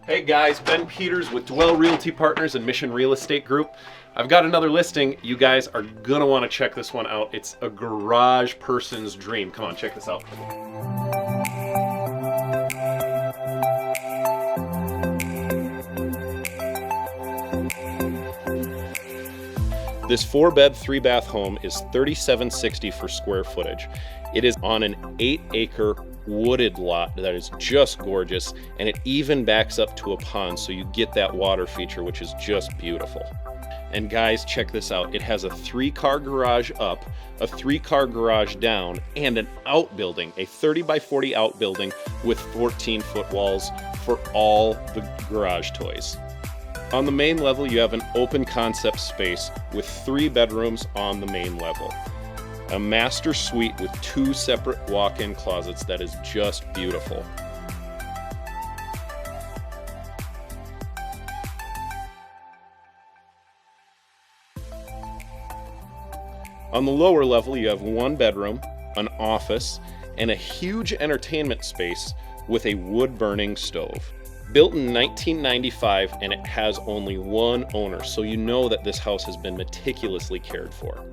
Hey guys, Ben Peters with Dwell Realty Partners and Mission Real Estate Group. I've got another listing. You guys are gonna want to check this one out. It's a garage person's dream. Come on, check this out. This 4-bed, 3-bath home is $37.60 for square footage. It is on an 8-acre wooded lot that is just gorgeous, and it even backs up to a pond, so you get that water feature, which is just beautiful. And guys, check this out. It has a 3-car garage up, a 3-car garage down, and an outbuilding, a 30 by 40 outbuilding with 14-foot walls for all the garage toys. On the main level, you have an open concept space with 3 bedrooms on the main level. A master suite with 2 separate walk-in closets that is just beautiful. On the lower level, you have 1 bedroom, an office, and a huge entertainment space with a wood-burning stove. Built in 1995, and it has only 1 owner, so you know that this house has been meticulously cared for.